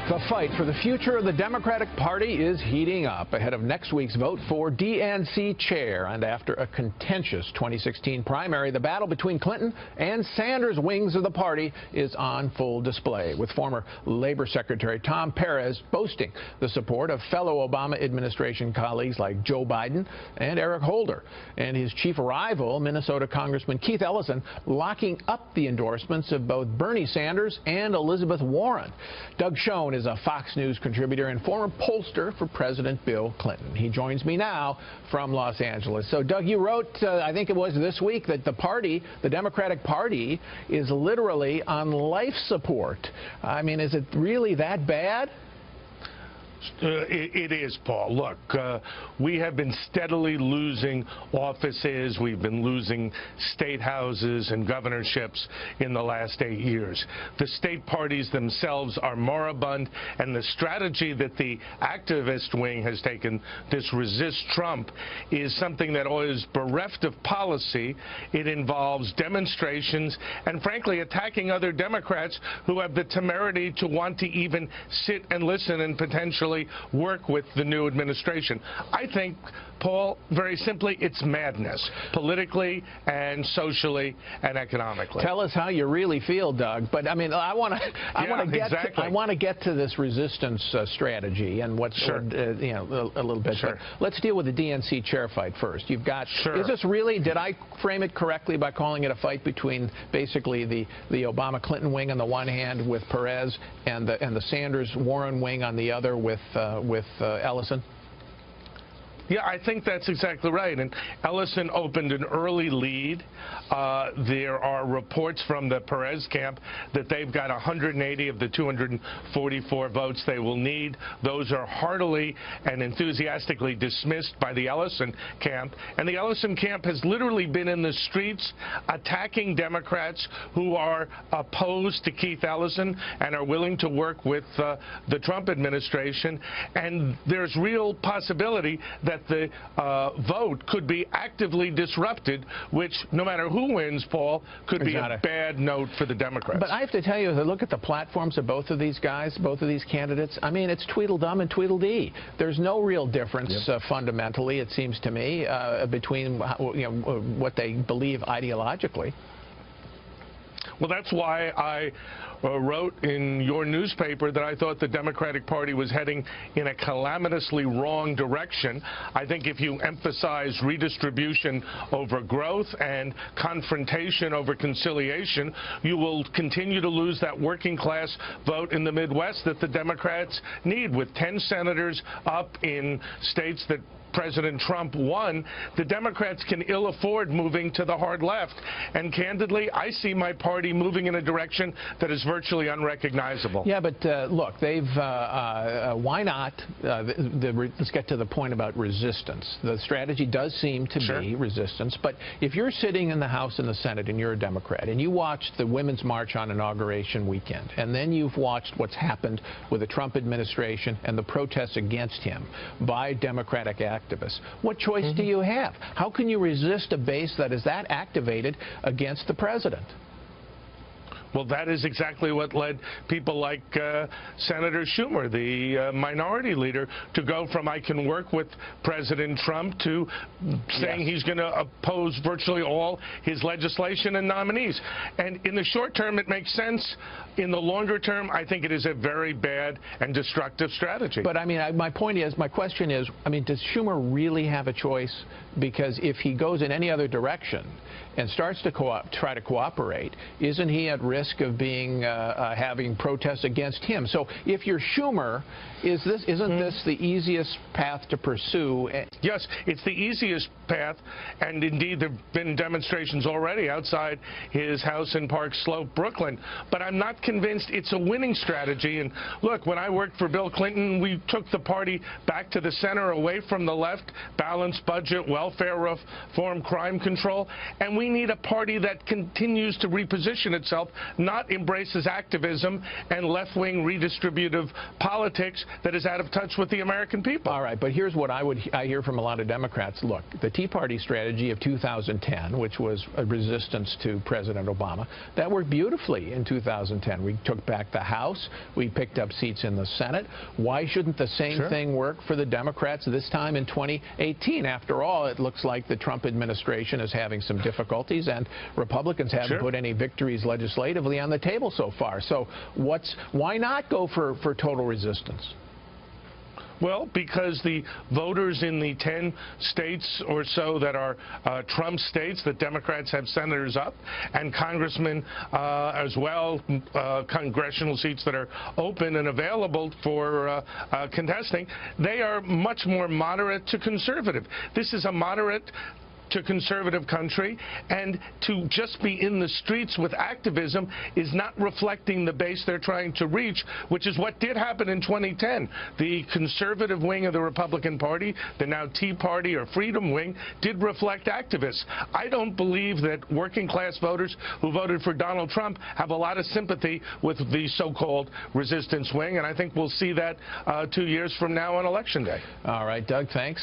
The fight for the future of the Democratic Party is heating up ahead of next week's vote for DNC chair. And after a contentious 2016 primary, the battle between Clinton and Sanders wings of the party is on full display, with former Labor Secretary Tom Perez boasting the support of fellow Obama administration colleagues like Joe Biden and Eric Holder, and his chief rival, Minnesota Congressman Keith Ellison, locking up the endorsements of both Bernie Sanders and Elizabeth Warren. Doug Schoen is a Fox News contributor and former pollster for President Bill Clinton. He joins me now from Los Angeles. So, Doug, you wrote, I think it was this week, that the party, the Democratic Party, is literally on life support. I mean, is it really that bad? It is, Paul. Look, we have been steadily losing offices. We've been losing state houses and governorships in the last 8 years. The state parties themselves are moribund, and the strategy that the activist wing has taken, this resist Trump, is something that is bereft of policy. It involves demonstrations and, frankly, attacking other Democrats who have the temerity to want to even sit and listen and potentially work with the new administration. I think, Paul, very simply, it's madness, politically and socially and economically. Tell us how you really feel, Doug. But I mean, I want to get to this resistance strategy and what's a little bit. Sure. But let's deal with the DNC chair fight first. You've got. Sure. Is this really? Did I frame it correctly by calling it a fight between basically the Obama-Clinton wing on the one hand with Perez and the Sanders-Warren wing on the other with Ellison? Yeah, I think that's exactly right. And Ellison opened an early lead. There are reports from the Perez camp that they've got 180 of the 244 votes they will need. Those are heartily and enthusiastically dismissed by the Ellison camp. And the Ellison camp has literally been in the streets attacking Democrats who are opposed to Keith Ellison and are willing to work with the Trump administration. And there's real possibility that the vote could be actively disrupted, which, no matter who wins, Paul, could be a bad note for the Democrats. But I have to tell you, as I look at the platforms of both of these guys, both of these candidates, I mean, it's Tweedledum and Tweedledee. There's no real difference fundamentally, it seems to me, between what they believe ideologically. Well, that's why I wrote in your newspaper that I thought the Democratic Party was heading in a calamitously wrong direction. I think if you emphasize redistribution over growth and confrontation over conciliation, you will continue to lose that working class vote in the Midwest that the Democrats need. With 10 senators up in states that President Trump won, the Democrats can ill afford moving to the hard left. And candidly, I see my party moving in a direction that is virtually unrecognizable. Yeah, but look, they've why not? Let's get to the point about resistance. The strategy does seem to be resistance. But if you're sitting in the House and the Senate and you're a Democrat and you watched the Women's March on Inauguration weekend, and then you've watched what's happened with the Trump administration and the protests against him by Democratic activists, what choice do you have? How can you resist a base that is that activated against the president? Well, that is exactly what led people like Senator Schumer, the minority leader, to go from I can work with President Trump to saying he's going to oppose virtually all his legislation and nominees. And in the short term, it makes sense. In the longer term, I think it is a very bad and destructive strategy. But I mean, my question is, I mean, does Schumer really have a choice? Because if he goes in any other direction and starts to try to cooperate, isn't he at risk of being having protests against him? So if you're Schumer, isn't this the easiest path to pursue? Yes, it's the easiest path, and indeed there have been demonstrations already outside his house in Park Slope, Brooklyn. But I'm not convinced it's a winning strategy. And look, when I worked for Bill Clinton, we took the party back to the center, away from the left, balanced budget, welfare reform, crime control, and we need a party that continues to reposition itself not embraces activism and left-wing redistributive politics that is out of touch with the American people. All right, but here's what I hear from a lot of Democrats. Look, the Tea Party strategy of 2010, which was a resistance to President Obama, that worked beautifully in 2010. We took back the House. We picked up seats in the Senate. Why shouldn't the same thing work for the Democrats this time in 2018? After all, it looks like the Trump administration is having some difficulties, and Republicans haven't put any victories legislatively on the table so far. So why not go for total resistance? Well, because the voters in the 10 states or so that are Trump states, that Democrats have senators up, and congressmen as well, congressional seats that are open and available for contesting, they are much more moderate to conservative. This is a moderate to conservative country, and to just be in the streets with activism is not reflecting the base they're trying to reach, which is what did happen in 2010. The conservative wing of the Republican Party, the now Tea Party or Freedom wing, did reflect activists. I don't believe that working class voters who voted for Donald Trump have a lot of sympathy with the so-called resistance wing, and I think we'll see that 2 years from now on Election Day. All right, Doug, thanks.